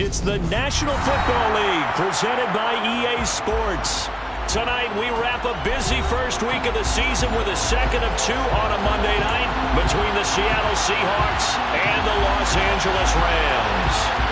It's the National Football League presented by EA Sports. Tonight, we wrap a busy first week of the season with a second of two on a Monday night between the Seattle Seahawks and the Los Angeles Rams.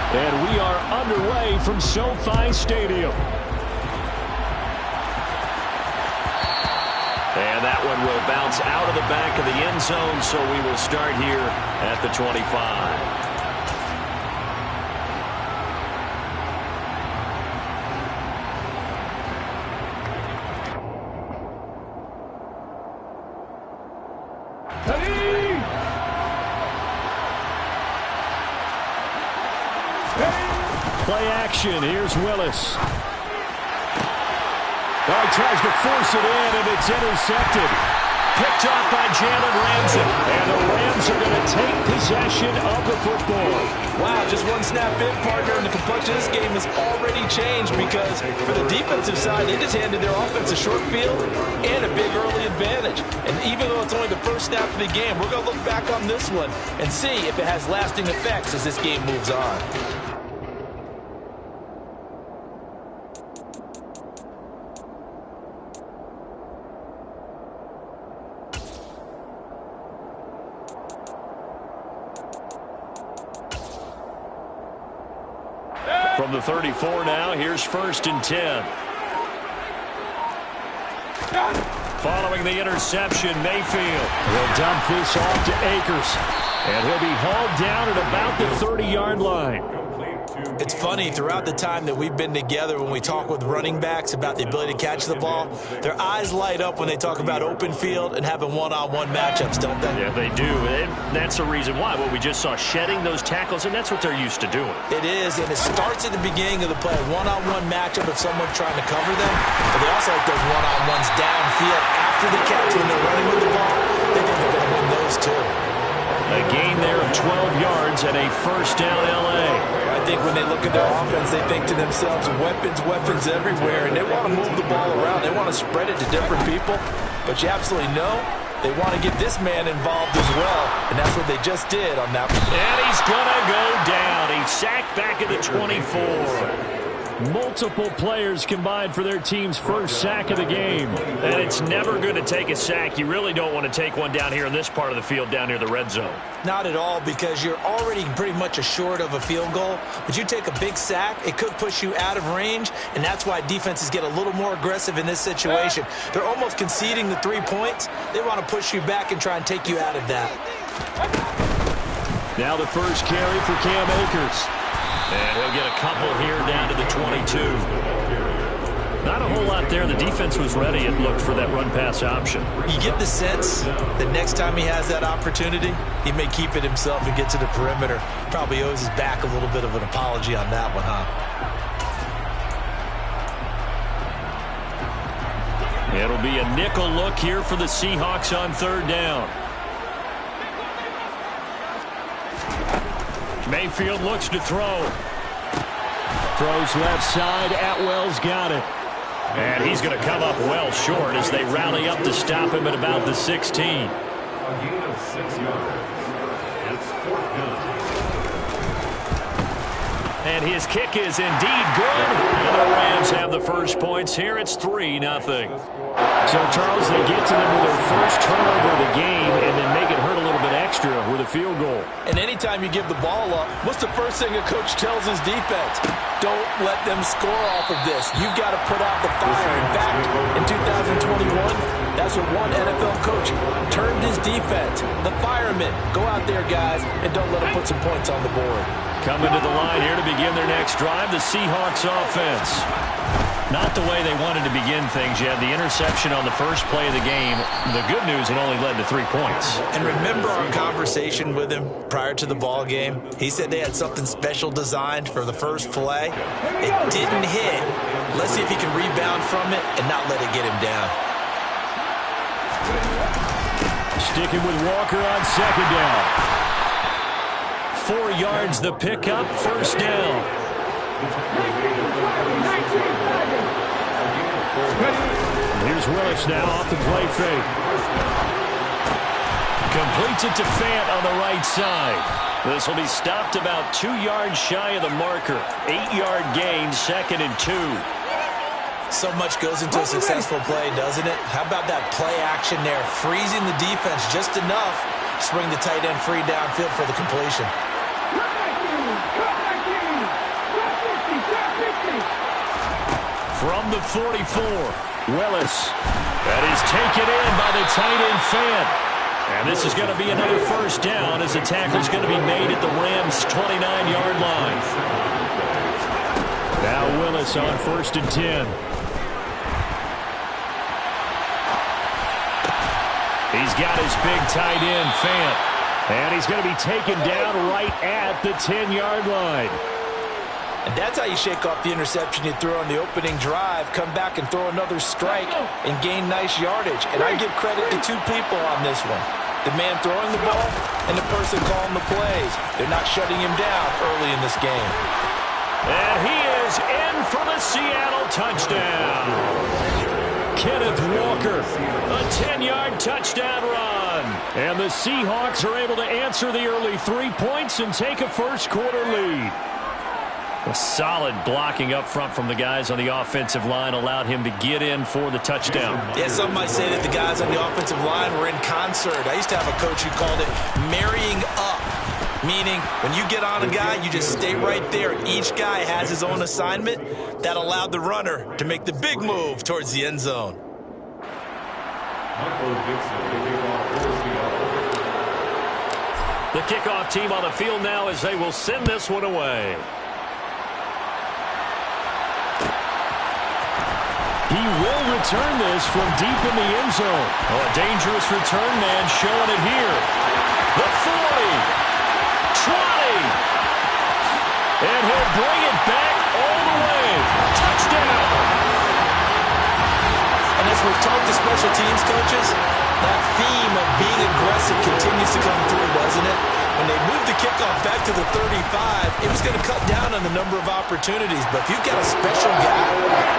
And we are underway from SoFi Stadium. And that one will bounce out of the back of the end zone, so we will start here at the 25. Play action. Here's Willis. Oh, he tries to force it in, and it's intercepted. Picked off by Jalen Ramsey. And the Rams are going to take possession of the football. Wow, just one snap in, partner, and the complexion of this game has already changed because for the defensive side, they just handed their offense a short field and a big early advantage. And even though it's only the first snap of the game, we're going to look back on this one and see if it has lasting effects as this game moves on. From the 34 now, here's 1st and 10. Following the interception, Mayfield will dump this off to Akers. And he'll be hauled down at about the 30-yard line. It's funny, throughout the time that we've been together, when we talk with running backs about the ability to catch the ball, their eyes light up when they talk about open field and having one-on-one matchups, don't they? Yeah, they do. And that's the reason why. Well, we just saw shedding those tackles, and that's what they're used to doing. It is, and it starts at the beginning of the play. One-on-one matchup if someone's trying to cover them, but they also like those one-on-ones downfield after the catch when they're running with the ball. They think they're going to win those too. A gain there of 12 yards and a first down L.A. I think when they look at their offense, they think to themselves, weapons everywhere, and they want to move the ball around. They want to spread it to different people, but you absolutely know they want to get this man involved as well, and that's what they just did on that one. And he's going to go down. He's sacked back at the 24. Multiple players combined for their team's first sack of the game. And it's never going to take a sack. You really don't want to take one down here in this part of the field down near the red zone. Not at all, because you're already pretty much assured of a field goal. But you take a big sack, it could push you out of range, and that's why defenses get a little more aggressive in this situation. They're almost conceding the 3 points. They want to push you back and try and take you out of that. Now the first carry for Cam Akers. And he'll get a couple here down to the 22. Not a whole lot there. The defense was ready and looked for that run-pass option. You get the sense that next time he has that opportunity, he may keep it himself and get to the perimeter. Probably owes his back a little bit of an apology on that one, huh? It'll be a nickel look here for the Seahawks on 3rd down. Mayfield looks to throw. Throws left side. Atwell's got it. And he's going to come up well short as they rally up to stop him at about the 16. A gain of 6 yards. It's 4th down. And his kick is indeed good. And the Rams have the first points here. It's 3-0. So, Charles, they get to them with their first turnover of the game and then make it hurt a little bit extra with a field goal. And anytime you give the ball up, what's the first thing a coach tells his defense? Don't let them score off of this. You've got to put out the fire. In fact, in 2021, that's what one NFL coach turned his defense. The firemen. Go out there, guys, and don't let them put some points on the board. Coming to the line here to begin their next drive, the Seahawks offense. Not the way they wanted to begin things. You had the interception on the first play of the game. The good news, it only led to 3 points. And remember our conversation with him prior to the ball game? He said they had something special designed for the first play. It didn't hit. Let's see if he can rebound from it and not let it get him down. Sticking with Walker on 2nd down. 4 yards the pickup, first down. Here's Willis now off the play fake. Completes it to Fant on the right side. This will be stopped about 2 yards shy of the marker. 8-yard gain, 2nd and 2. So much goes into a successful play, doesn't it? How about that play action there? Freezing the defense just enough to swing the tight end free downfield for the completion. From the 44, Willis. That is taken in by the tight end Fant. And this is going to be another first down as the tackle is going to be made at the Rams' 29-yard line. Now Willis on 1st and 10. He's got his big tight end, Fant. And he's going to be taken down right at the 10-yard line. And that's how you shake off the interception you threw on the opening drive, come back and throw another strike and gain nice yardage. And I give credit to 2 people on this one. The man throwing the ball and the person calling the plays. They're not shutting him down early in this game. And he is in for the Seattle touchdown. Kenneth Walker, a 10-yard touchdown run. And the Seahawks are able to answer the early 3 points and take a first-quarter lead. A solid blocking up front from the guys on the offensive line allowed him to get in for the touchdown. Yeah, some might say that the guys on the offensive line were in concert. I used to have a coach who called it marrying up, meaning when you get on a guy, you just stay right there. Each guy has his own assignment. That allowed the runner to make the big move towards the end zone. The kickoff team on the field now as they will send this one away. He will return this from deep in the end zone. Oh, a dangerous return man showing it here. The 40, 20, and he'll bring it back all the way. Touchdown. And as we've talked to special teams coaches, that theme of being aggressive continues to come through, doesn't it? When they moved the kickoff back to the 35, it was going to cut down on the number of opportunities. But if you've got a special guy,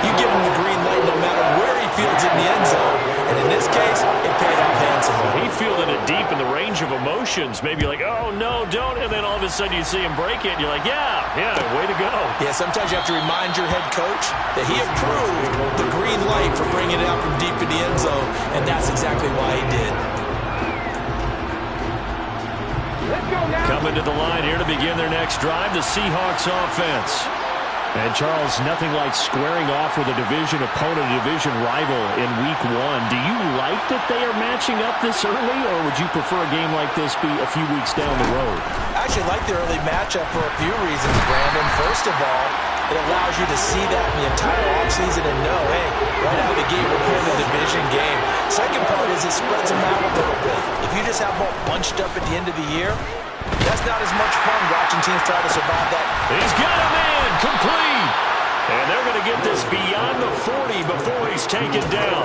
you give him the green light no matter where he fields in the end zone. And in this case, it paid off handsomely. He fielded it deep in the range of emotions. Maybe like, oh, no, don't. And then all of a sudden you see him break it, and you're like, yeah, way to go. Yeah, sometimes you have to remind your head coach that he approved the green light for bringing it out from deep in the end zone. And that's exactly why he did. Coming to the line here to begin their next drive, the Seahawks offense. And, Charles, nothing like squaring off with a division opponent, a division rival in Week 1. Do you like that they are matching up this early, or would you prefer a game like this be a few weeks down the road? I actually like the early matchup for a few reasons, Brandon. First of all, it allows you to see that in the entire offseason and know, hey, right out of the gate, we're playing a division game. Second part is it spreads them out a little bit. If you just have them all bunched up at the end of the year, that's not as much fun watching teams try to survive that. He's got a man complete. And they're going to get this beyond the 40 before he's taken down.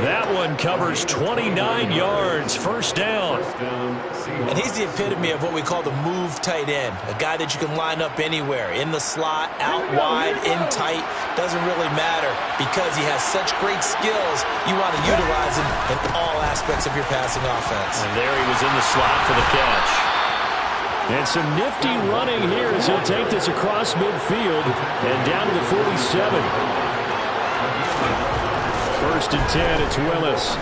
That one covers 29 yards, first down. And he's the epitome of what we call the move tight end, a guy that you can line up anywhere, in the slot, out wide, in tight, doesn't really matter because he has such great skills. You want to utilize him in all aspects of your passing offense. And there he was in the slot for the catch. And some nifty running here as he'll take this across midfield and down to the 47. First and 10, it's Willis.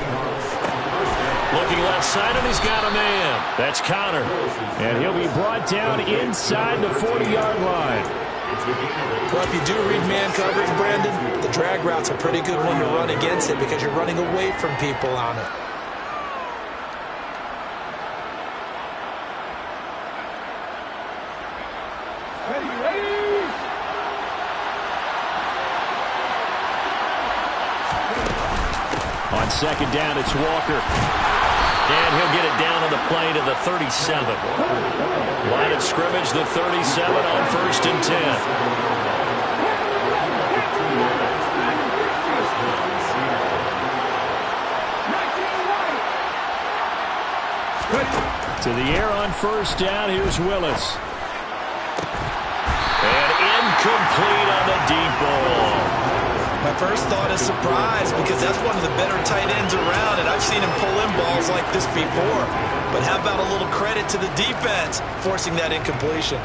Looking left side, and he's got a man. That's Connor. And he'll be brought down inside the 40-yard line. Well, if you do read man coverage, Brandon, the drag route's a pretty good one to run against it because you're running away from people on it. On second down, it's Walker. And he'll get it down on the play to the 37. Line of scrimmage, the 37 on first and 10. To the air on first down. Here's Willis. And incomplete on the deep ball. My first thought is surprise because that's one of the better tight ends around, and I've seen him pull in balls like this before. But how about a little credit to the defense forcing that incompletion?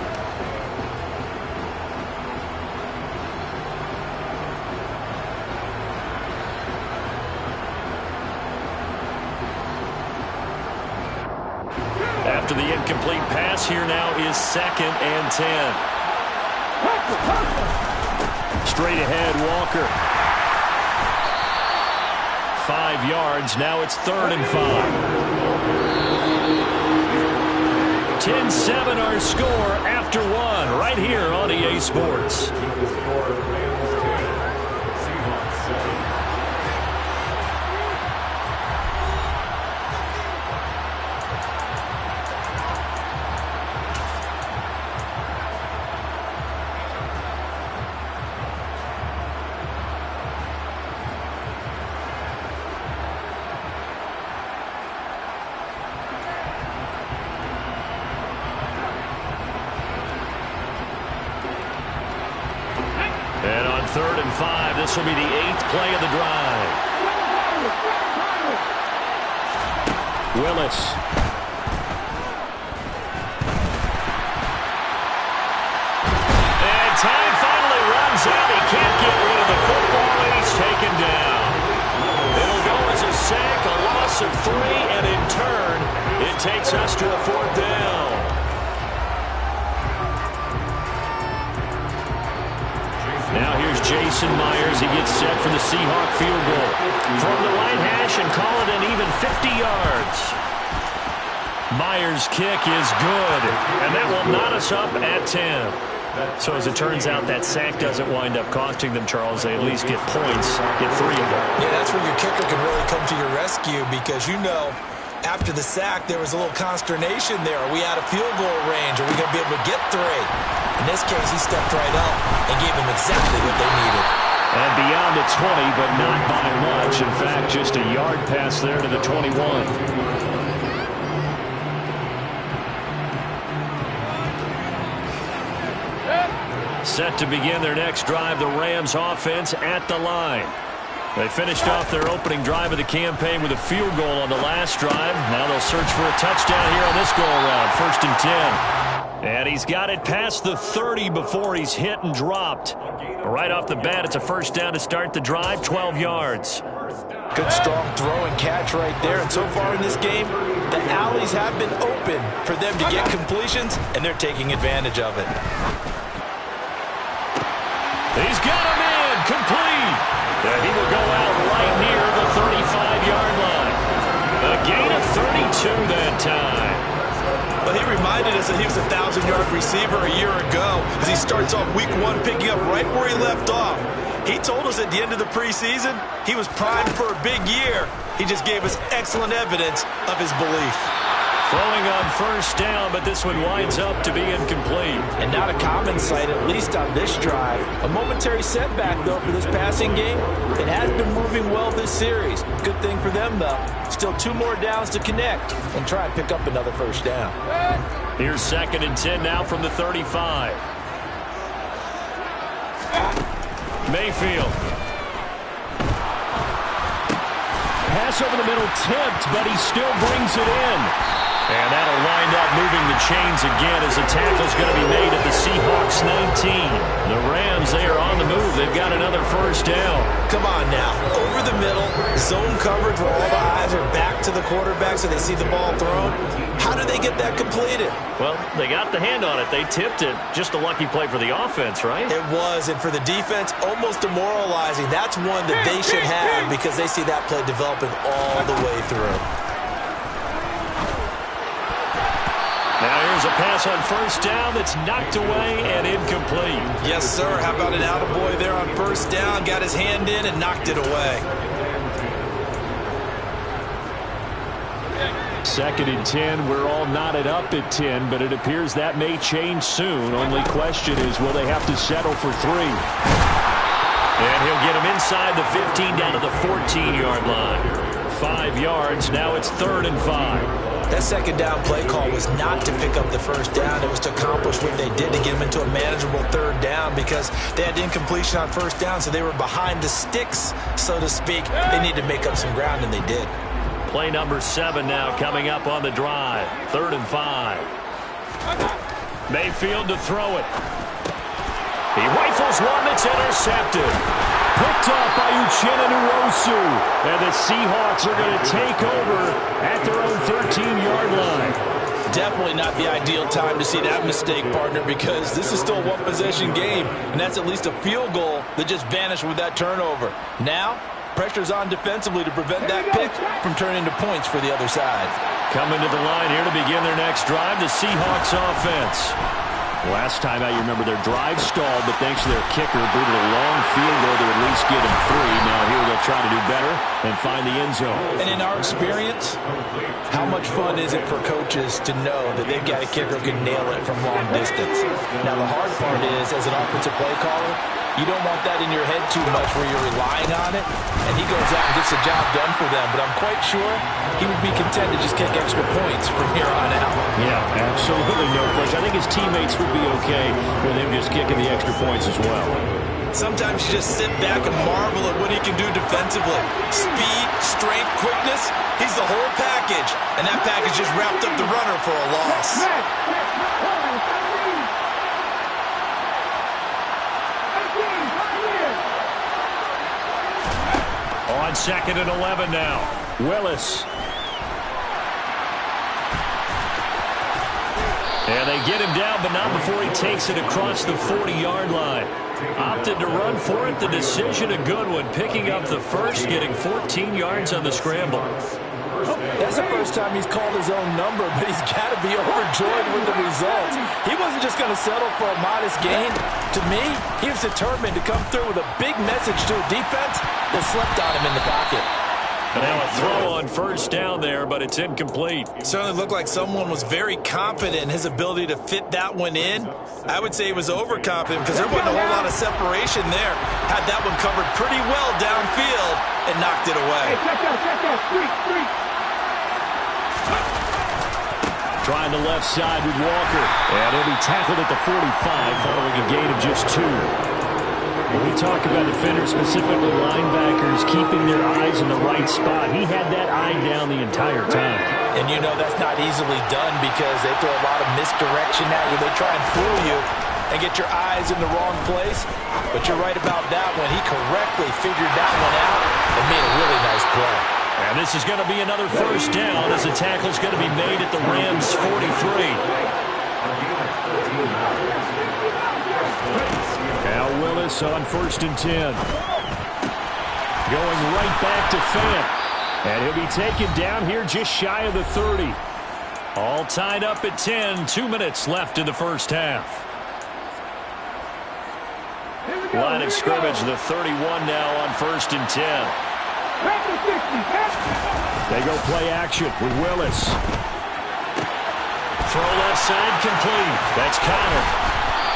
After the incomplete pass, here now is 2nd and 10. Straight ahead, Walker. 5 yards. Now it's 3rd and 5. 10-7 our score after 1 right here on EA Sports. And on 3rd and 5, this will be the 8th play of the drive. Willis. And time finally runs out. He can't get rid of the football, and he's taken down. It'll go as a sack, a loss of 3, and in turn, it takes us to a 4th down. Now here's Jason Myers. He gets set for the Seahawk field goal. From the right hash and call it an even 50 yards. Myers' kick is good, and that will knot us up at 10. So as it turns out, that sack doesn't wind up costing them, Charles. They at least get points, get 3 of them. Yeah, that's where your kicker can really come to your rescue because, you know, after the sack, there was a little consternation there. Are we out of field goal range? Are we going to be able to get 3? In this case, he stepped right up and gave them exactly what they needed. And beyond the 20, but not by much. In fact, just a yard pass there to the 21. Set to begin their next drive, the Rams offense at the line. They finished off their opening drive of the campaign with a field goal on the last drive. Now they'll search for a touchdown here on this go-around. 1st and 10. And he's got it past the 30 before he's hit and dropped. Right off the bat, it's a 1st down to start the drive, 12 yards. Good, strong throw and catch right there. And so far in this game, the alleys have been open for them to get completions, and they're taking advantage of it. He's got him in, complete. And he will go out right near the 35-yard line. A gain of 32 that time. But he reminded us that he was a 1,000-yard receiver a year ago as he starts off week 1 picking up right where he left off. He told us at the end of the preseason he was primed for a big year. He just gave us excellent evidence of his belief. Throwing on 1st down, but this one winds up to be incomplete. And not a common sight, at least on this drive. A momentary setback, though, for this passing game. It has been moving well this series. Good thing for them, though. Still 2 more downs to connect and try and pick up another 1st down. Here's 2nd and 10 now from the 35. Mayfield. Pass over the middle tipped, but he still brings it in. And that'll wind up moving the chains again as the tackle's going to be made at the Seahawks 19. The Rams, they are on the move. They've got another 1st down. Come on now. Over the middle, zone coverage where all the eyes are back to the quarterback so they see the ball thrown. How do they get that completed? Well, they got the hand on it. They tipped it. Just a lucky play for the offense, right? It was, and for the defense, almost demoralizing. That's one that they should have because they see that play developing all the way through. Now here's a pass on 1st down that's knocked away and incomplete. Yes, sir. How about an attaboy there on 1st down? Got his hand in and knocked it away. 2nd and 10. We're all knotted up at 10, but it appears that may change soon. Only question is, will they have to settle for 3? And he'll get him inside the 15 down to the 14-yard line. 5 yards. Now it's 3rd and 5. That second down play call was not to pick up the first down. It was to accomplish what they did to get them into a manageable third down because they had incompletion on first down, so they were behind the sticks, so to speak. They needed to make up some ground, and they did. Play number 7 now coming up on the drive. 3rd and 5. Mayfield to throw it. He rifles one that's intercepted. Picked up by Uchenna Nwosu. And the Seahawks are going to take over at their own 13-yard line. Definitely not the ideal time to see that mistake, partner, because this is still a one-possession game, and that's at least a field goal that just vanished with that turnover. Now, pressure's on defensively to prevent that pick from turning into points for the other side. Coming to the line here to begin their next drive, the Seahawks offense. Last time out, you remember their drive stalled, but thanks to their kicker, booted a long field goal to at least get them 3. Now here they'll try to do better and find the end zone. And in our experience, how much fun is it for coaches to know that they've got a kicker who can nail it from long distance? Now the hard part is, as an offensive play caller, you don't want that in your head too much where you're relying on it, and he goes out and gets the job done for them. But I'm quite sure he would be content to just kick extra points from here on out. Yeah, absolutely no question. I think his teammates would be okay with him just kicking the extra points as well. Sometimes you just sit back and marvel at what he can do defensively. Speed, strength, quickness, he's the whole package. And that package just wrapped up the runner for a loss. On 2nd and 11 now. Willis. And they get him down, but not before he takes it across the 40-yard line. Opted to run for it. The decision a good one. Picking up the first, getting 14 yards on the scramble. That's the first time he's called his own number, but he's got to be overjoyed with the results. He wasn't just going to settle for a modest gain. To me, he was determined to come through with a big message to a defense that slept on him in the pocket. And now a throw on first down there, but it's incomplete. Certainly looked like someone was very confident in his ability to fit that one in. I would say he was overconfident because there wasn't a whole lot of separation there. Had that one covered pretty well downfield and knocked it away. Trying the left side with Walker. And he'll be tackled at the 45 following a gain of just 2. When we talk about defenders, specifically linebackers, keeping their eyes in the right spot, he had that eye down the entire time. And you know that's not easily done because they throw a lot of misdirection at you. They try and fool you and get your eyes in the wrong place. But you're right about that one. He correctly figured that one out and made a really nice play. And this is going to be another first down as the tackle's going to be made at the Rams' 43. Now Willis on 1st and 10. Going right back to Fant. And he'll be taken down here just shy of the 30. All tied up at 10. 2 minutes left in the first half. Line of scrimmage, the 31 now on 1st and 10. They go play action with Willis. Throw left side complete. That's Connor.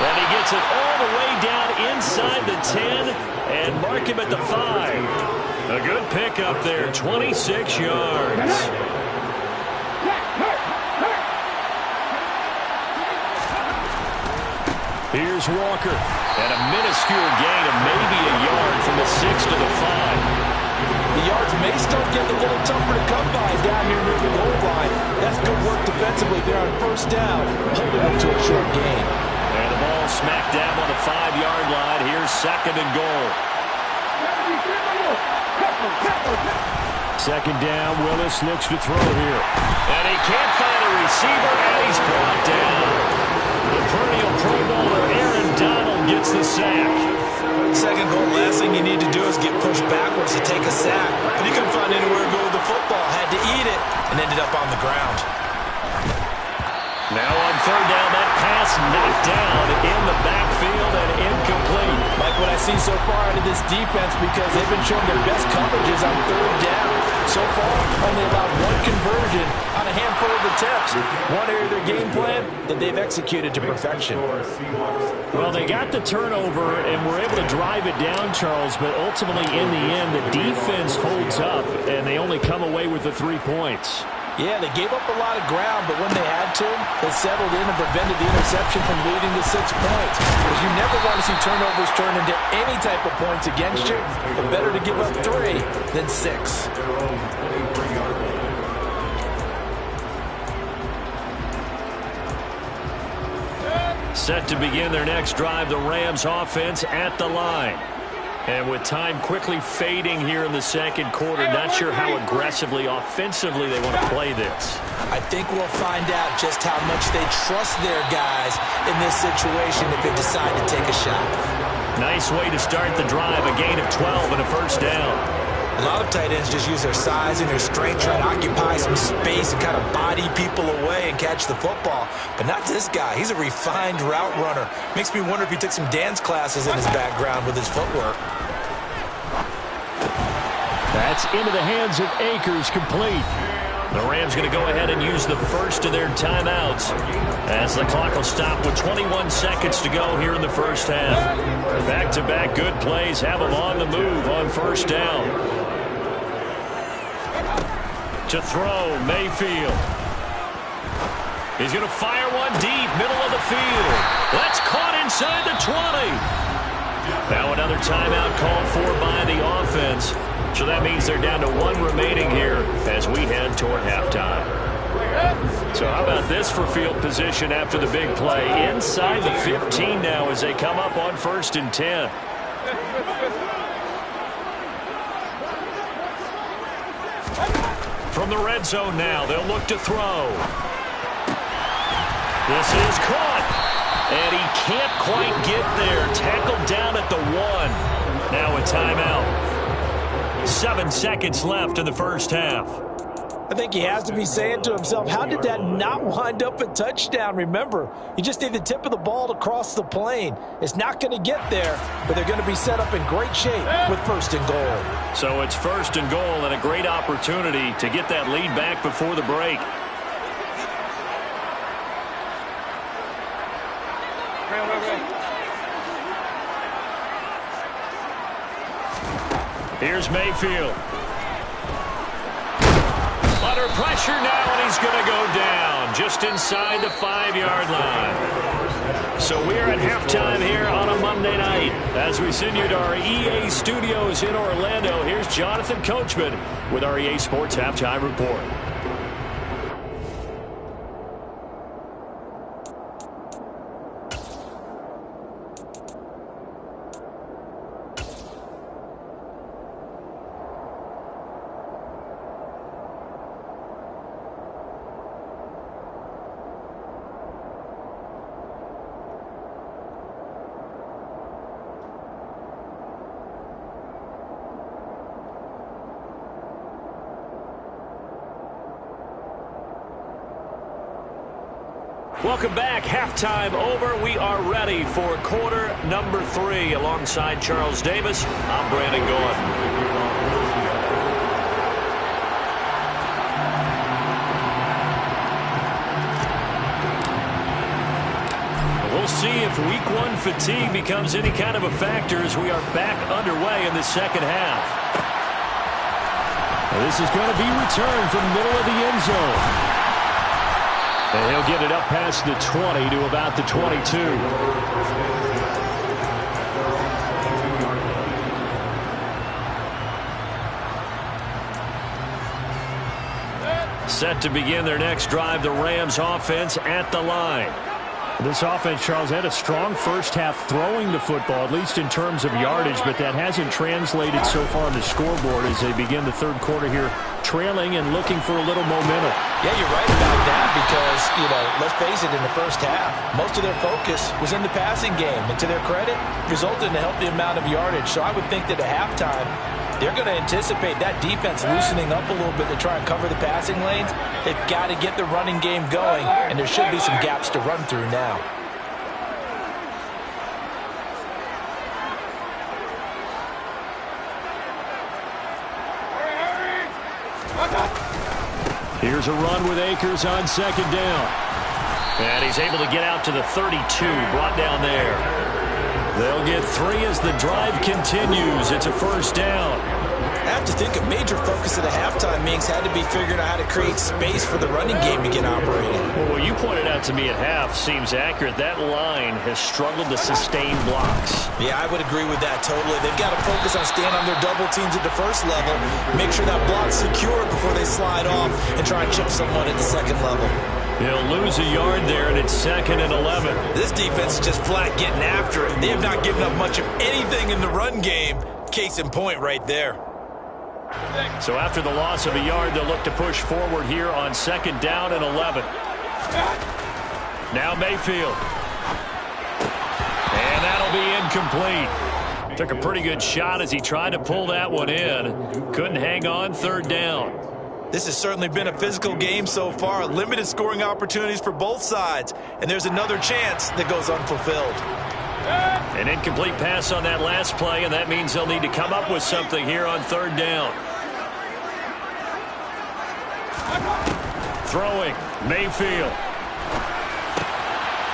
And he gets it all the way down inside the 10 and mark him at the 5. A good pickup there, 26 yards. Here's Walker. And a minuscule gain of maybe a yard from the 6 to the 5. The yards may still get a little tougher to come by down here near the goal line. That's good work defensively there on first down, holding them to a short gain. And the ball smacked down on the 5-yard line. Here's 2nd and goal. 2nd down, Willis looks to throw here. And he can't find a receiver, and he's brought down. The perennial Pro Bowler Aaron Donald gets the sack. 2nd goal, last thing you need to do is get pushed backwards to take a sack. But he couldn't find anywhere to go with the football, had to eat it, and ended up on the ground. Now on 3rd down, that pass knocked down in the backfield and incomplete. Like what I see so far out of this defense because they've been showing their best coverages on 3rd down. So far, only allowed 1 conversion on a handful of attempts. One area of their game plan that they've executed to perfection. Well, they got the turnover and were able to drive it down, Charles, but ultimately in the end, the defense holds up and they only come away with the 3 points. Yeah, they gave up a lot of ground, but when they had to, they settled in and prevented the interception from leading to 6 points. Because you never want to see turnovers turn into any type of points against you, but better to give up 3 than 6. Set to begin their next drive, the Rams offense at the line. And with time quickly fading here in the second quarter, not sure how aggressively, offensively they want to play this. I think we'll find out just how much they trust their guys in this situation if they decide to take a shot. Nice way to start the drive, a gain of 12 and a first down. A lot of tight ends just use their size and their strength, trying to occupy some space and kind of body people away and catch the football. But not this guy. He's a refined route runner. Makes me wonder if he took some dance classes in his background with his footwork. That's into the hands of Akers, complete. The Rams going to go ahead and use the first of their timeouts as the clock will stop with 21 seconds to go here in the first half. Back-to-back good plays have them on the move on first down. To throw, Mayfield. He's going to fire one deep, middle of the field. That's caught inside the 20. Now another timeout called for by the offense. So that means they're down to 1 remaining here as we head toward halftime. So how about this for field position after the big play? Inside the 15 now as they come up on 1st and 10. From the red zone now, they'll look to throw. This is caught. And he can't quite get there. Tackled down at the 1. Now a timeout. 7 seconds left in the first half. I think he has to be saying to himself, how did that not wind up a touchdown? Remember, you just need the tip of the ball to cross the plane. It's not going to get there, but they're going to be set up in great shape with 1st and goal. So it's 1st and goal and a great opportunity to get that lead back before the break. Here's Mayfield. Under pressure now, and he's going to go down just inside the 5-yard line. So we're at halftime here on a Monday night. As we send you to our EA studios in Orlando, here's Jonathan Coachman with our EA Sports Halftime Report. Welcome back. Halftime over. We are ready for quarter number 3. Alongside Charles Davis, I'm Brandon Gaudin. We'll see if week 1 fatigue becomes any kind of a factor as we are back underway in the second half. This is going to be returned from the middle of the end zone. And he'll get it up past the 20 to about the 22. Set to begin their next drive, the Rams offense at the line. This offense, Charles, had a strong first half throwing the football, at least in terms of yardage, but that hasn't translated so far on the scoreboard as they begin the third quarter here, trailing and looking for a little momentum. Yeah, you're right about that because, let's face it, in the first half, most of their focus was in the passing game. And to their credit, resulted in a healthy amount of yardage. So I would think that at halftime, they're going to anticipate that defense loosening up a little bit to try and cover the passing lanes. They've got to get the running game going, and there should be some gaps to run through now. Here's a run with Akers on second down. And he's able to get out to the 32, brought down there. They'll get 3 as the drive continues. It's a first down. have to think a major focus of the halftime meetings had to be figuring out how to create space for the running game to get operating. Well, what you pointed out to me at half seems accurate. That line has struggled to sustain blocks. Yeah, I would agree with that totally. They've got to focus on staying on their double teams at the first level, make sure that block's secure before they slide off and try and chip someone at the second level. He'll lose a yard there, and it's 2nd and 11. This defense is just flat getting after it. They have not given up much of anything in the run game. Case in point right there. So after the loss of a yard, they'll look to push forward here on 2nd down and 11. Now Mayfield. And that'll be incomplete. Took a pretty good shot as he tried to pull that one in. Couldn't hang on, 3rd down. This has certainly been a physical game so far. Limited scoring opportunities for both sides. And there's another chance that goes unfulfilled. An incomplete pass on that last play, and that means they'll need to come up with something here on 3rd down. Throwing, Mayfield.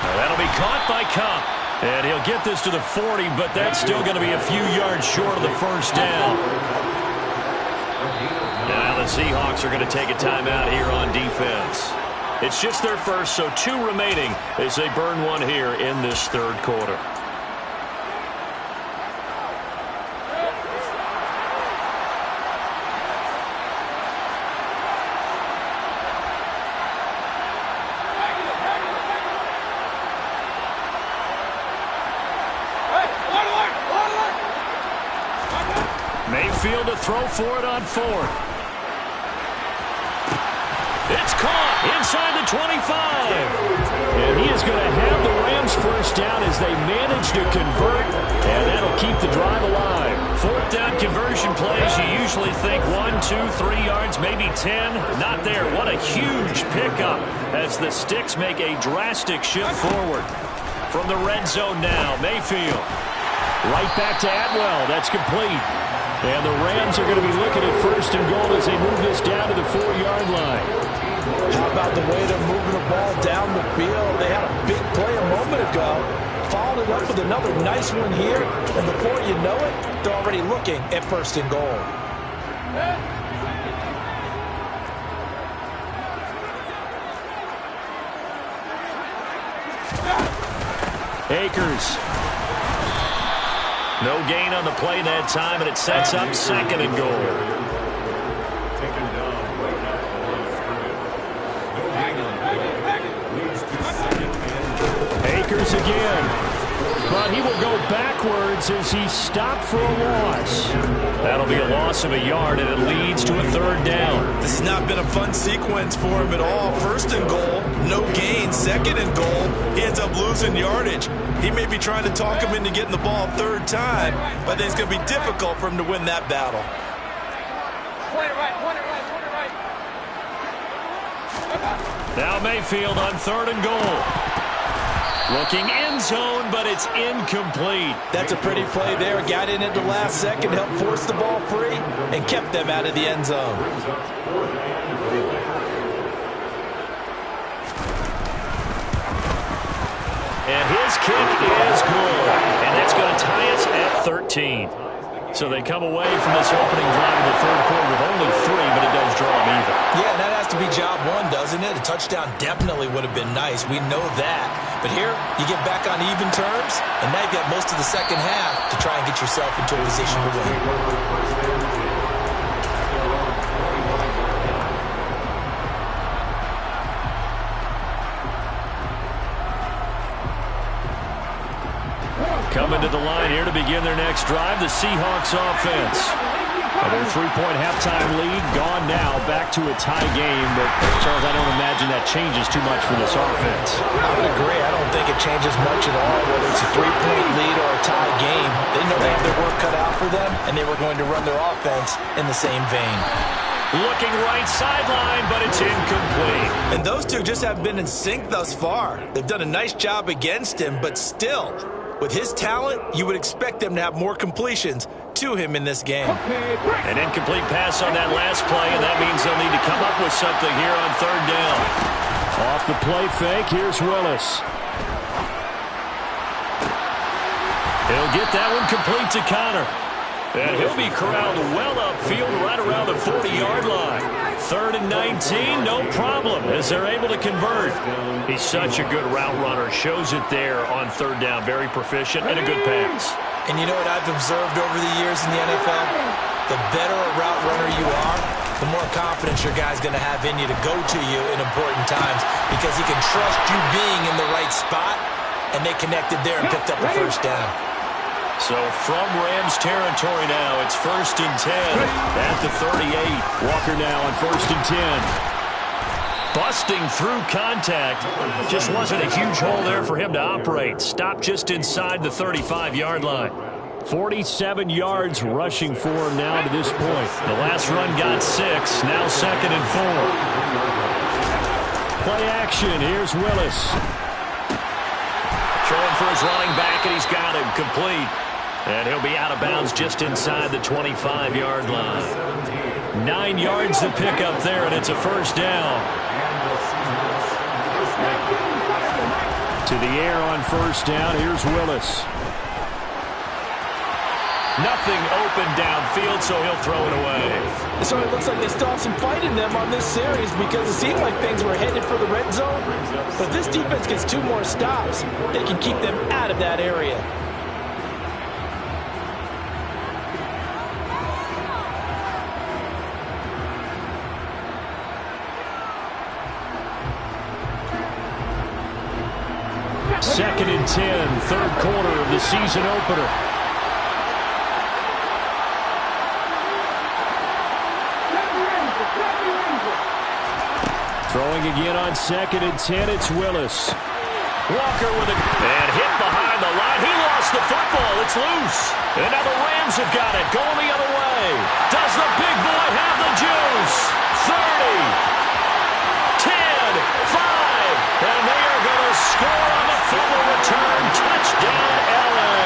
Now that'll be caught by Cup. And he'll get this to the 40, but that's still going to be a few yards short of the 1st down. Now the Seahawks are going to take a timeout here on defense. It's just their first, so 2 remaining as they burn one here in this 3rd quarter. Mayfield to throw for it on 4th. It's caught inside the 25. And he is going to have the Rams 1st down as they manage to convert. And that'll keep the drive alive. 4th down conversion plays, you usually think 1, 2, 3 yards, maybe 10. Not there. What a huge pickup as the Sticks make a drastic shift forward. From the red zone now, Mayfield. Right back to Atwell. That's complete. And the Rams are going to be looking at 1st and goal as they move this down to the 4-yard line. How about the way they're moving the ball down the field? They had a big play a moment ago. Followed it up with another nice one here. And before you know it, they're already looking at 1st and goal. Akers. No gain on the play that time, and it sets up 2nd and goal. Akers again. But he will go backwards as he's stopped for a loss. That'll be a loss of a yard, and it leads to a 3rd down. This has not been a fun sequence for him at all. 1st and goal, no gain. 2nd and goal, he ends up losing yardage. He may be trying to talk him into getting the ball 3rd time, but I think it's going to be difficult for him to win that battle. Now Mayfield on 3rd and goal. Looking end zone, but it's incomplete. That's a pretty play there. Got in at the last second, helped force the ball free, and kept them out of the end zone. And his kick is good. And that's going to tie us at 13. So they come away from this opening drive in the 3rd quarter with only 3, but it does draw them even. Yeah, that has to be job 1, doesn't it? A touchdown definitely would have been nice. We know that. But here, you get back on even terms, and now you've got most of the second half to try and get yourself into a position to win. Coming to the line here to begin their next drive, the Seahawks offense. And their 3-point halftime lead gone now, back to a tie game. But, Charles, I don't imagine that changes too much for this offense. I would agree. I don't think it changes much at all, whether it's a 3-point lead or a tie game. They know they have their work cut out for them, and they were going to run their offense in the same vein. Looking right sideline, but it's incomplete. And those two just haven't been in sync thus far. They've done a nice job against him, but still, with his talent, you would expect them to have more completions to him in this game. An incomplete pass on that last play, and that means they'll need to come up with something here on 3rd down. Off the play fake, here's Willis. He'll get that one complete to Connor. And he'll be corralled well upfield right around the 40-yard line. 3rd and 19, no problem, as they're able to convert. He's such a good route runner. Shows it there on 3rd down. Very proficient and a good pass. And you know what I've observed over the years in the NFL? The better a route runner you are, the more confidence your guy's going to have in you to go to you in important times because he can trust you being in the right spot, and they connected there and picked up the 1st down. So from Rams territory now, it's 1st and 10 at the 38. Walker now on 1st and 10. Busting through contact. Just wasn't a huge hole there for him to operate. Stopped just inside the 35-yard line. 47 yards rushing for him now to this point. The last run got 6. Now 2nd and 4. Play action. Here's Willis. Throwing for his running back, and he's got him complete. And he'll be out of bounds just inside the 25-yard line. 9 yards to pick up there, and it's a 1st down. To the air on 1st down. Here's Willis. Nothing open downfield, so he'll throw it away. So it looks like they still have some fight in them on this series because it seemed like things were headed for the red zone. But if this defense gets 2 more stops, they can keep them out of that area. Second and 10, 3rd quarter of the season opener. Throwing again on 2nd and 10, it's Willis. Walker with it, and hit behind the line. He lost the football. It's loose. And now the Rams have got it, going the other way. Does the big boy have the juice? 30, 10, 5, and they are going to score on the fumble return. Touchdown, L.A.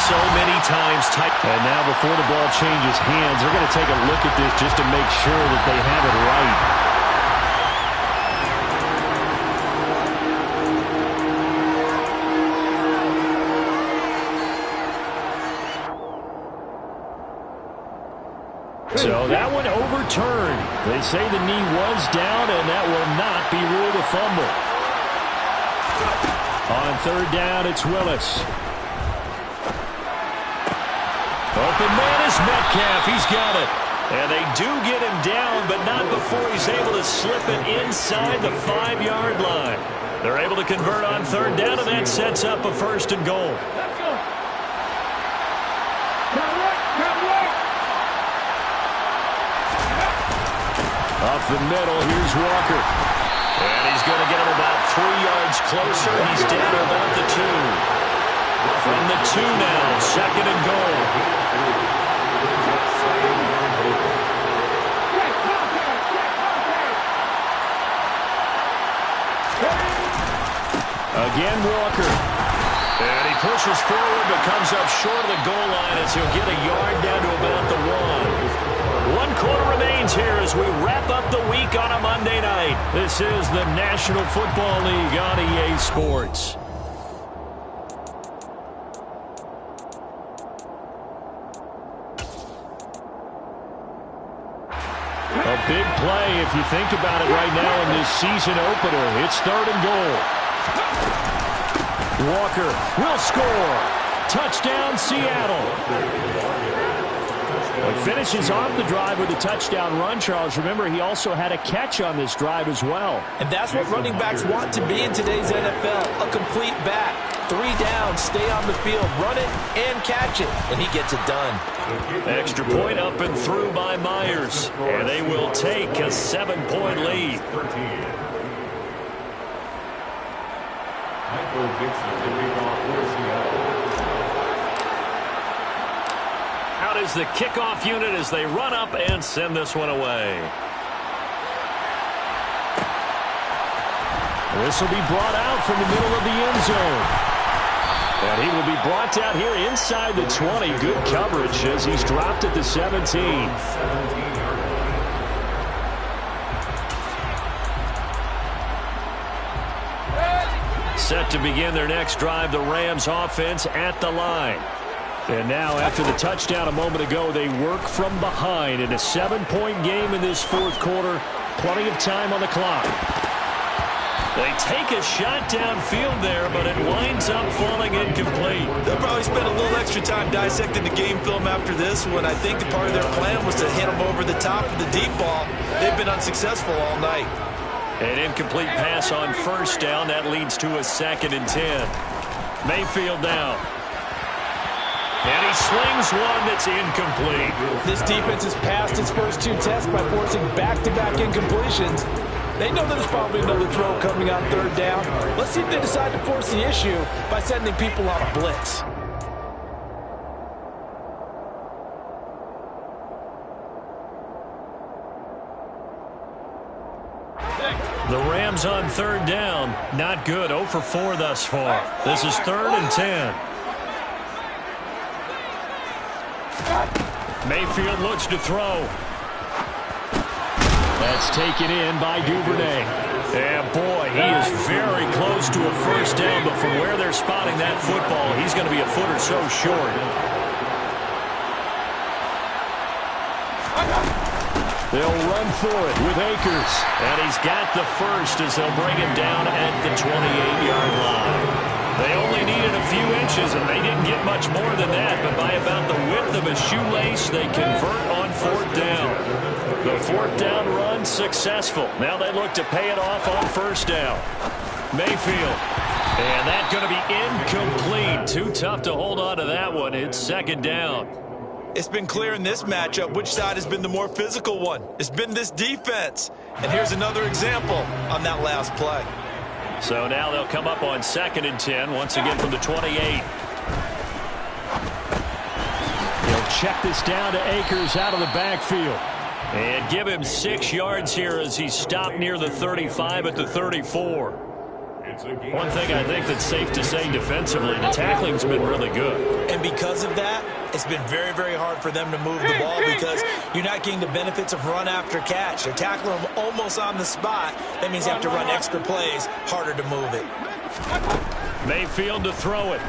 So many times tight. And now before the ball changes hands, they're going to take a look at this just to make sure that they have it right. So that one overturned. They say the knee was down, and that will not be ruled a fumble. On 3rd down, it's Willis. Open man is Metcalf. He's got it. And they do get him down, but not before he's able to slip it inside the 5-yard line. They're able to convert on 3rd down, and that sets up a 1st and goal. Up the middle, here's Walker. And he's going to get him about 3 yards closer. He's down to about the 2. From the 2 now, 2nd and goal. Again, Walker. And he pushes forward, but comes up short of the goal line as he'll get a yard down to about the 1. 1 quarter remains here as we wrap up the week on a Monday night. This is the National Football League on EA Sports. A big play if you think about it right now in this season opener. It's 3rd and goal. Walker will score. Touchdown, Seattle. Finishes off the drive with a touchdown run, Charles. Remember, he also had a catch on this drive as well. And that's what running backs want to be in today's NFL, a complete back. 3 down, stay on the field, run it, and catch it. And he gets it done. Extra point up and through by Myers. And they will take a 7-point lead. Out is the kickoff unit as they run up and send this one away. This will be brought out from the middle of the end zone. And he will be brought down here inside the 20. Good coverage as he's dropped at the 17. Set to begin their next drive, the Rams offense at the line. And now, after the touchdown a moment ago, they work from behind in a 7-point game in this fourth quarter. Plenty of time on the clock. They take a shot downfield there, but it winds up falling incomplete. They'll probably spend a little extra time dissecting the game film after this one. I think the part of their plan was to hit them over the top of the deep ball. They've been unsuccessful all night. An incomplete pass on first down. That leads to a 2nd and 10. Mayfield now. And he slings one that's incomplete. This defense has passed its first 2 tests by forcing back-to-back incompletions. They know there's probably another throw coming on 3rd down. Let's see if they decide to force the issue by sending people on a blitz. The Rams on 3rd down. Not good. 0 for 4 thus far. This is 3rd and 10. Mayfield looks to throw. That's taken in by Duvernay. And boy, he is very close to a first down, but from where they're spotting that football, he's going to be a foot or so short. They'll run through it with Akers. And he's got the first as they'll bring him down at the 28-yard line. They only needed a few inches, and they didn't get much more than that. But by about the width of a shoelace, they convert on 4th down. The 4th down run successful. Now they look to pay it off on 1st down. Mayfield. And that's going to be incomplete. Too tough to hold on to that one. It's 2nd down. It's been clear in this matchup which side has been the more physical one. It's been this defense. And here's another example on that last play. So now they'll come up on 2nd and 10, once again from the 28. He'll check this down to Akers out of the backfield. And give him 6 yards here as he's stopped near the 35 at the 34. One thing I think that's safe to say defensively, the tackling's been really good. And because of that, it's been very, very hard for them to move the ball because you're not getting the benefits of run after catch. They're tackling them almost on the spot. That means you have to run extra plays, harder to move it. Mayfield to throw it.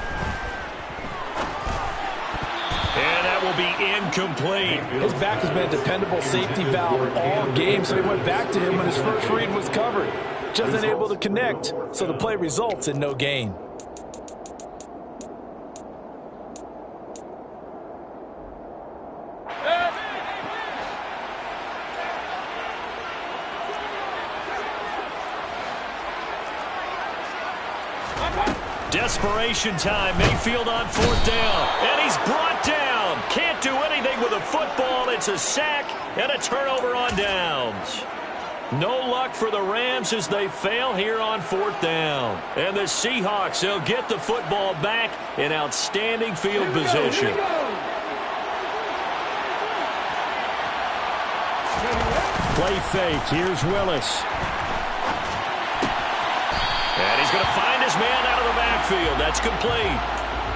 And that will be incomplete. His back has been a dependable safety valve all game, so he went back to him when his first read was covered. Just unable to connect, so the play results in no gain. Desperation time. Mayfield on 4th down. And he's brought down. Can't do anything with a football. It's a sack and a turnover on downs. No luck for the Rams as they fail here on 4th down. And the Seahawks, they'll get the football back in outstanding field position. Play fake. Here's Willis. And he's going to find his man out of the backfield. That's complete.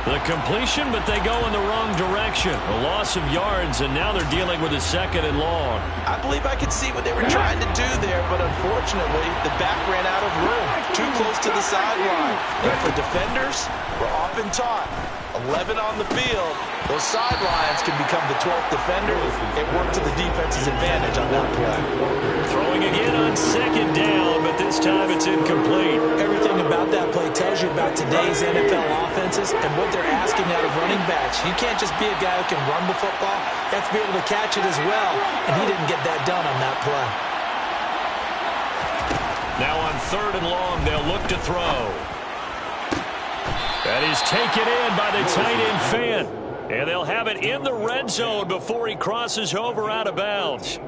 The completion, but they go in the wrong direction. A loss of yards, and now they're dealing with a 2nd and long. I believe I could see what they were trying to do there, but unfortunately, the back ran out of room. Too close to the sideline. And for defenders, we're often taught 11 on the field. Those sidelines can become the 12th defender. It worked to the defense's advantage on that play. Throwing again on 2nd down, but this time it's incomplete. Everything about that play tells you about today's NFL offenses and what they're asking out of running backs. You can't just be a guy who can run the football. You have to be able to catch it as well, and he didn't get that done on that play. Now on 3rd and long, they'll look to throw. That is taken in by the tight end Fant. And they'll have it in the red zone before he crosses over out of bounds.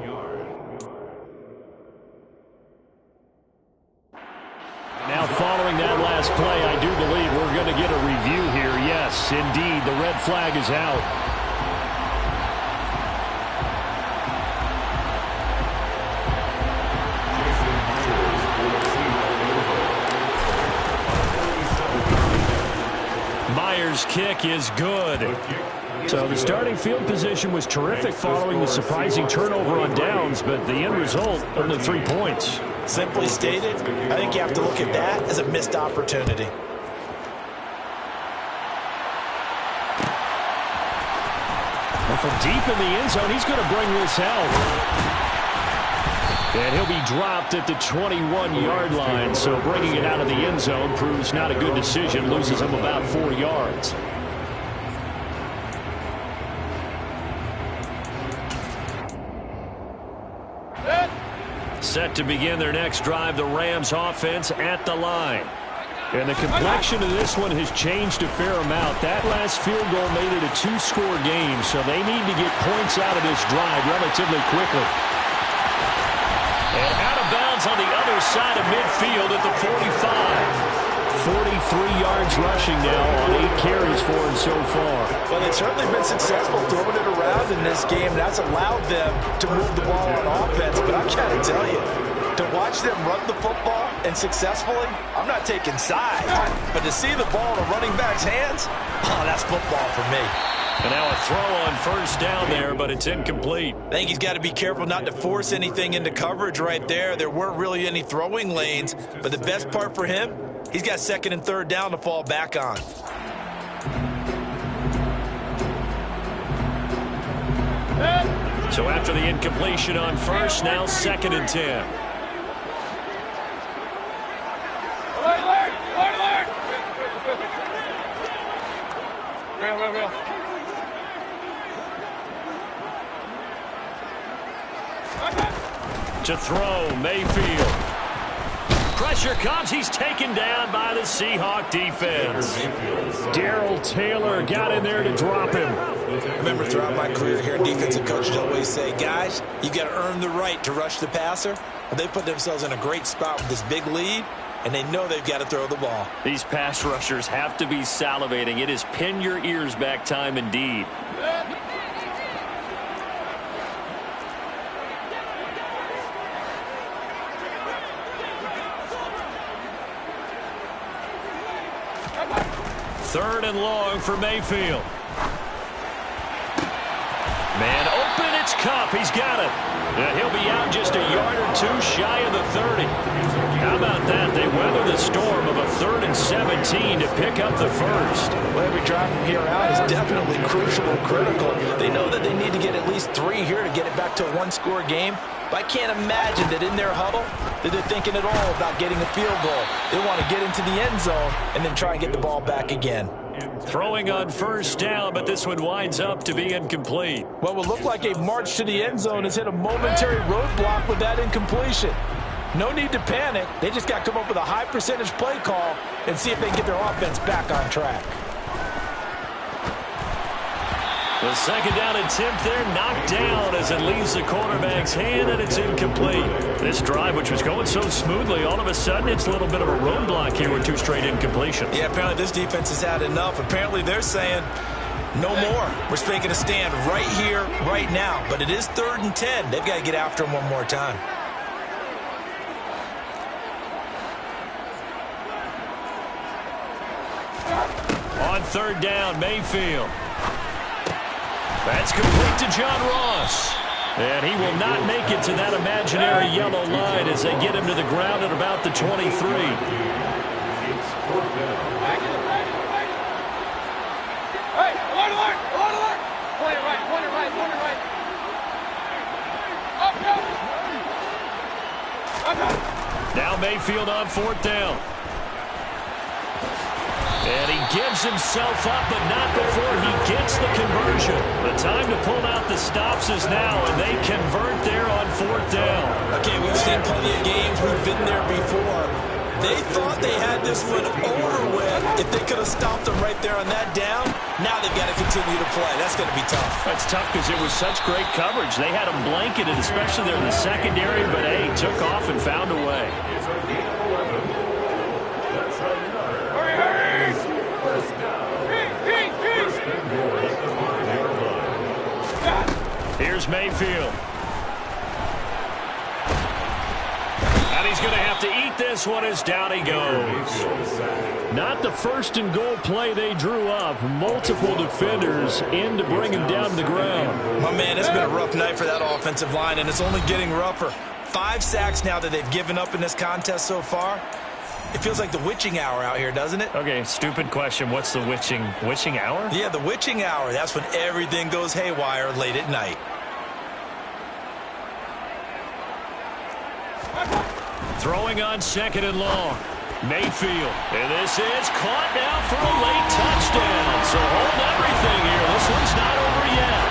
Now following that last play, I do believe we're going to get a review here. Yes, indeed, the red flag is out. Kick is good. So the starting field position was terrific following the surprising turnover on downs, but the end result, only 3 points. Simply stated, I think you have to look at that as a missed opportunity. And from deep in the end zone, he's going to bring this out. And he'll be dropped at the 21-yard line. So bringing it out of the end zone proves not a good decision. Loses him about 4 yards. Set to begin their next drive, the Rams offense at the line. And the complexion of this one has changed a fair amount. That last field goal made it a 2-score game, so they need to get points out of this drive relatively quickly. And out of bounds on the other side of midfield at the 45. 43 yards rushing now on 8 carries for him so far. Well, they've certainly been successful throwing it around in this game. That's allowed them to move the ball on offense. But I got to tell you, to watch them run the football and successfully, I'm not taking sides. But to see the ball in a running back's hands, oh, that's football for me. And now a throw on first down there, but it's incomplete. I think he's got to be careful not to force anything into coverage right there. There weren't really any throwing lanes. But the best part for him, he's got 2nd and 3rd down to fall back on. So after the incompletion on first, now 2nd and 10. To throw, Mayfield. Pressure comes. He's taken down by the Seahawk defense. Darrell Taylor got in there to drop him. I remember throughout my career here, defensive coaches always say, guys, you got to earn the right to rush the passer. But they put themselves in a great spot with this big lead, and they know they've got to throw the ball. These pass rushers have to be salivating. It is pin your ears back time indeed. Third and long for Mayfield. Man open, it's Kupp. He's got it. And he'll be out just a yard or 2 shy of the 30. How about that? They weather the storm of a 3rd and 17 to pick up the first. Well, every drive from here out is definitely crucial and critical. They know that they need to get at least 3 here to get it back to a 1-score game. But I can't imagine that in their huddle that they're thinking at all about getting a field goal. They want to get into the end zone and then try and get the ball back again. Throwing on first down, but this one winds up to be incomplete. What will look like a march to the end zone has hit a momentary roadblock with that incompletion. No need to panic. They just got to come up with a high percentage play call and see if they can get their offense back on track. The 2nd down attempt there knocked down as it leaves the quarterback's hand, and it's incomplete. This drive, which was going so smoothly, all of a sudden it's a little bit of a roadblock here with 2 straight incompletions. Yeah, apparently this defense has had enough. Apparently they're saying, no more. We're making a stand right here, right now. But it is 3rd and 10. They've got to get after him one more time. On 3rd down, Mayfield. That's complete to John Ross. And he will not make it to that imaginary yellow line as they get him to the ground at about the 23. Now Mayfield on 4th down. And he gives himself up, but not before he gets the conversion. The time to pull out the stops is now, and they convert there on 4th down. Okay, we've seen plenty of games. We've been there before. They thought they had this one over with. If they could have stopped them right there on that down, now they've got to continue to play. That's going to be tough. That's tough because it was such great coverage. They had them blanketed, especially there in the secondary, but, hey, took off and found a way. Here's Mayfield. And he's going to have to eat this one as down he goes. Not the 1st and goal play they drew up. Multiple defenders in to bring him down to the ground. My man, it's been a rough night for that offensive line, and it's only getting rougher. 5 sacks now that they've given up in this contest so far. It feels like the witching hour out here, doesn't it? Okay, stupid question. What's the witching hour? Yeah, the witching hour. That's when everything goes haywire late at night. Throwing on second and long. Mayfield. And this is caught now for a late touchdown. So hold everything here. This one's not over yet.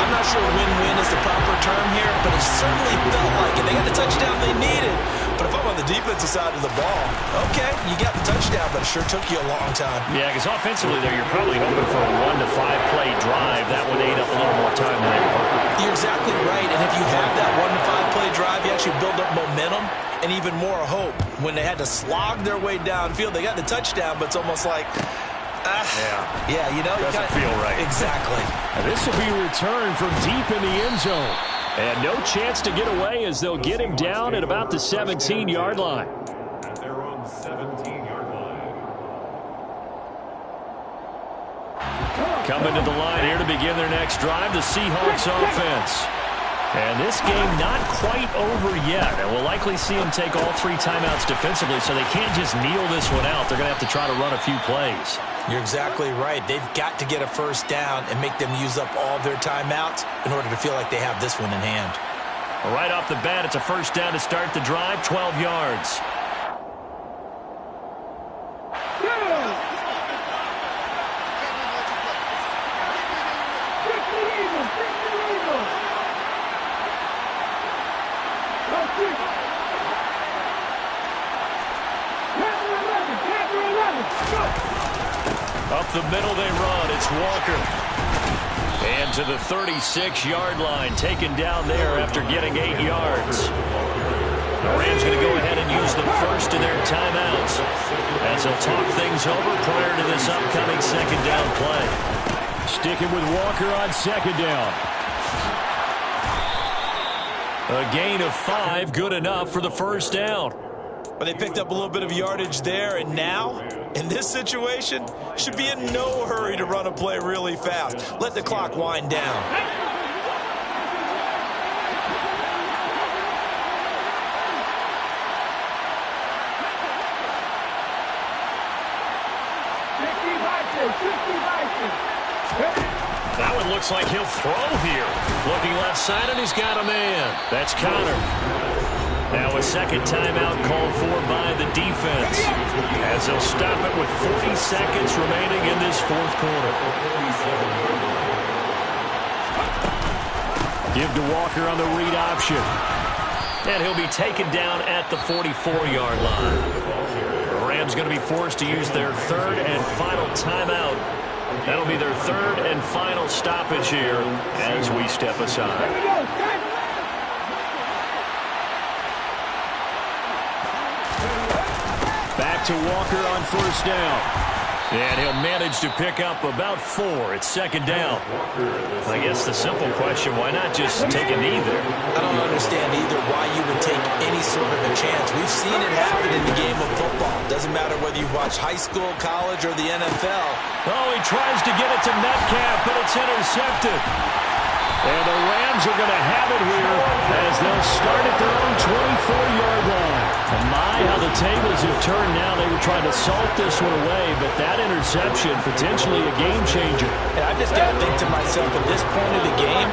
I'm not sure win-win is the proper term here, but it certainly felt like it. They got the touchdown they needed. But if I'm on the defensive side of the ball, okay, you got the touchdown, but it sure took you a long time. Yeah, because offensively there, you're probably hoping for a 1 to 5 play drive. That would eat up a little more time than they were. You're exactly right, and if you have that 1 to 5 play drive, you actually build up momentum and even more hope. When they had to slog their way downfield, they got the touchdown, but it's almost like, yeah, you know, doesn't feel right. Exactly. And this will be a return from deep in the end zone. And no chance to get away as they'll get him down at about the 17-yard line. At their own 17-yard line. Coming to the line here to begin their next drive, the Seahawks offense. And this game not quite over yet. And we'll likely see them take all 3 timeouts defensively, so they can't just kneel this one out. They're going to have to try to run a few plays. You're exactly right. They've got to get a first down and make them use up all their timeouts in order to feel like they have this one in hand. Right off the bat, it's a first down to start the drive, 12 yards. Up the middle they run. It's Walker. And to the 36-yard line, taken down there after getting 8 yards. The Rams going to go ahead and use the first of their timeouts as they'll talk things over prior to this upcoming second down play. Sticking with Walker on second down. A gain of 5, good enough for the first down. But they picked up a little bit of yardage there, and now, in this situation, should be in no hurry to run a play really fast. Let the clock wind down. That one looks like he'll throw here. Looking left side, and he's got a man. That's Connor. Now a second timeout called for by the defense as they'll stop it with 40 seconds remaining in this fourth quarter. Give to Walker on the read option. And he'll be taken down at the 44-yard line. The Rams going to be forced to use their third and final timeout. That'll be their third and final stoppage here as we step aside. Back to Walker on first down. And he'll manage to pick up about 4. It's second down. I guess the simple question, why not just take a knee there? I don't understand either why you would take any sort of a chance. We've seen it happen in the game of football. Doesn't matter whether you watch high school, college, or the NFL. Oh, he tries to get it to Metcalf, but it's intercepted. And the Rams are going to have it here as they'll start at their own 24-yard line. And my, how the tables have turned now. They were trying to salt this one away, but that interception, potentially a game changer. And I just got to think to myself, at this point of the game,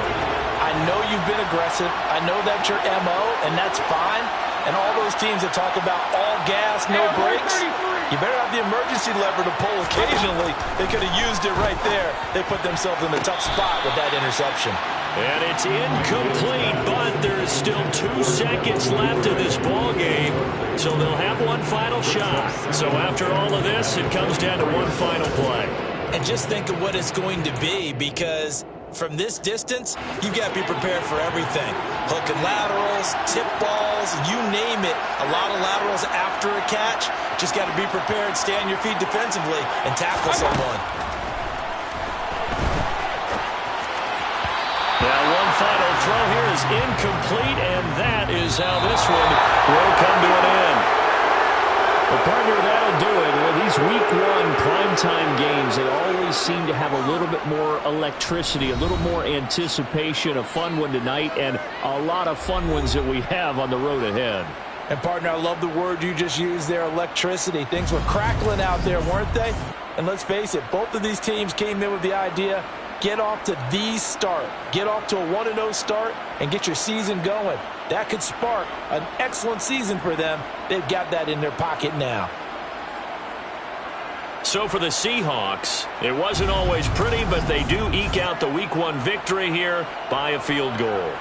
I know you've been aggressive. I know that's your MO, and that's fine. And all those teams that talk about all gas, no brakes, you better have the emergency lever to pull occasionally. They could have used it right there. They put themselves in a tough spot with that interception. And it's incomplete, but there's still 2 seconds left in this ball game, so they'll have one final shot. So after all of this, it comes down to one final play. And just think of what it's going to be, because from this distance, you've got to be prepared for everything. Hook and laterals, tip balls, you name it. A lot of laterals after a catch. Just got to be prepared, stay on your feet defensively, and tackle someone. Now one final throw here is incomplete, and that is how this one will come to an end. Well, partner, that'll do it. Well, these Week 1 primetime games, they always seem to have a little bit more electricity, a little more anticipation. A fun one tonight, and a lot of fun ones that we have on the road ahead. And, partner, I love the word you just used there, electricity. Things were crackling out there, weren't they? And let's face it, both of these teams came in with the idea, get off to the start. Get off to a 1-0 start and get your season going. That could spark an excellent season for them. They've got that in their pocket now. So for the Seahawks, it wasn't always pretty, but they do eke out the Week 1 victory here by a field goal.